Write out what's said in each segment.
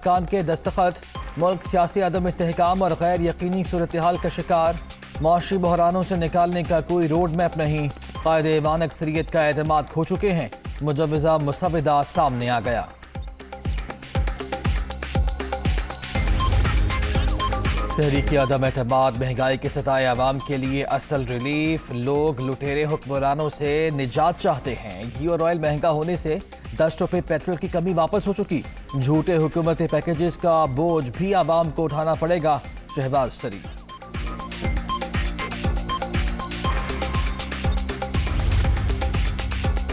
ارکان کے دستخط، ملک سیاسی عدم استحکام اور غیر یقینی صورتحال کا شکار، معاشی بحرانوں سے نکالنے کا کوئی روڈ میپ نہیں، قائد ایوان اکثریت کا اعتماد کھو چکے ہیں، مجوزہ مسودہ سامنے آ گیا۔ تحریک عدم اعتماد مہنگائی کے ستائے عوام کے لیے اصل ریلیف، لوگ لٹیرے حکمرانوں سے نجات چاہتے ہیں۔ گھی اور آئل مہنگا ہونے سے 10 روپے پیٹرول کی کمی واپس ہو چکی، جھوٹے حکومتی پیکیجز کا بوجھ بھی عوام کو اٹھانا پڑے گا، شہباز شریف۔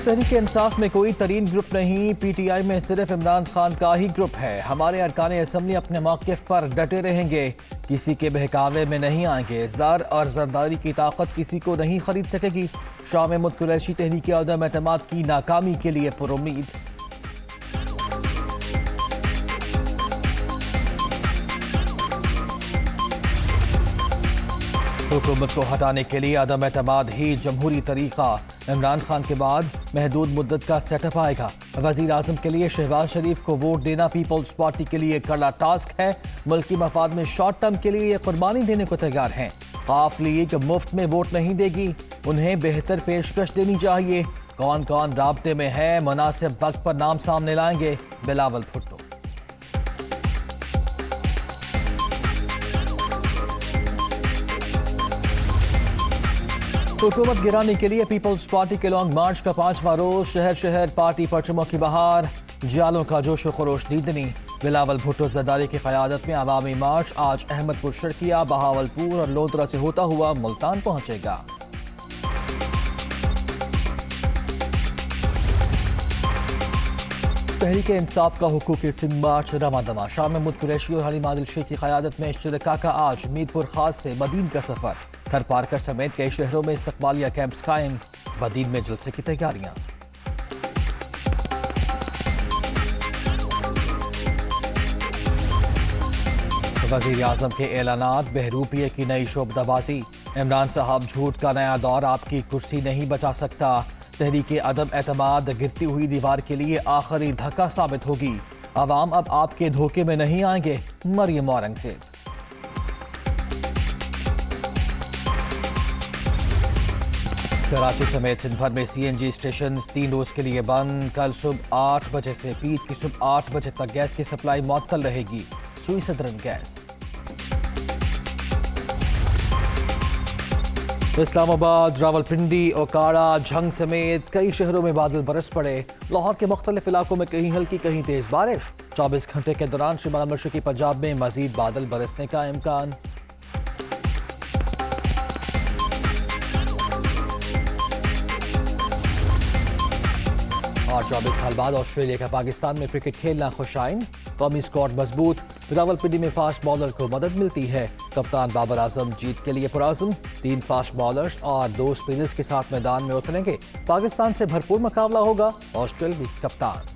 تحریک انصاف میں کوئی ترین گروپ نہیں، پی ٹی آئی میں صرف عمران خان کا ہی گروپ ہے، ہمارے ارکان اسمبلی اپنے موقف پر ڈٹے رہیں گے، کسی کے بہکاوے میں نہیں آئیں گے، زر اور زرداری کی طاقت کسی کو نہیں خرید سکے گی، شاہ محمود قریشی تحریک عدم اعتماد کی ناکامی کے لیے پرامید۔ حکومت کو ہٹانے کے لیے عدم اعتماد ہی جمہوری طریقہ، عمران خان کے بعد محدود مدت کا سیٹ اپ آئے گا، وزیر اعظم کے لیے شہباز شریف کو ووٹ دینا پیپلز پارٹی کے لیے کڑا ٹاسک ہے، ملکی مفاد میں شارٹ ٹرم کے لیے یہ قربانی دینے کو تیار ہیں، قاف لیگ مفت میں ووٹ نہیں دے گی، انہیں بہتر پیشکش دینی چاہیے، کون کون رابطے میں ہے مناسب وقت پر نام سامنے لائیں گے، بلاول بھٹو۔ حکومت گرانے کے لیے پیپلز پارٹی کے لانگ مارچ کا 5واں روز، شہر شہر پارٹی پرچموں کی بہار، جالوں کا جوش و خروش دیدنی، بلاول بھٹو زرداری کی قیادت میں عوامی مارچ آج احمد پور شرقیہ، بہاولپور اور لودرا سے ہوتا ہوا ملتان پہنچے گا۔ تحریک انصاف کا حقوق سندھ مارچ رواں دواں، شاہ محمود قریشی اور حلیم عادل شیخ کی قیادت میں شرکاء کا آج میرپور خاص سے بدین کا سفر، تھر پارکر سمیت کئی شہروں میں استقبالیہ کیمپس قائم، بدین میں جلسے کی تیاریاں۔ وزیر اعظم کے اعلانات، بہروپیے کی نئی شعبدہ بازی، عمران صاحب جھوٹ کا نیا دور آپ کی کرسی نہیں بچا سکتا، تحریک عدم اعتماد گرتی ہوئی دیوار کے لیے آخری دھکا ثابت ہوگی، عوام اب آپ کے دھوکے میں نہیں آئیں گے، مریم اورنگزیب۔ کراچی سمیت سندھ بھر میں سی این جی اسٹیشنز 3 روز کے لیے بند، کل صبح 8 بجے سے پیر کی صبح 8 بجے تک گیس کی سپلائی معطل رہے گی، سوئی صدرن گیس۔ اسلام آباد، راولپنڈی، اوکاڑا، جھنگ سمیت کئی شہروں میں بادل برس پڑے، لاہور کے مختلف علاقوں میں کہیں ہلکی کہیں تیز بارش، 24 گھنٹے کے دوران شمال مشرقی پنجاب میں مزید بادل برسنے کا امکان۔ اور 24 سال بعد آسٹریلیا کا پاکستان میں کرکٹ کھیلنا خوشائن، قومی اسکواڈ مضبوط، راولپنڈی میں فاسٹ بالر کو مدد ملتی ہے، کپتان بابر اعظم جیت کے لیے پرعزم، 3 فاسٹ بالرز اور 2 اسپنرز کے ساتھ میدان میں اتریں گے، پاکستان سے بھرپور مقابلہ ہوگا، آسٹریلوی کپتان۔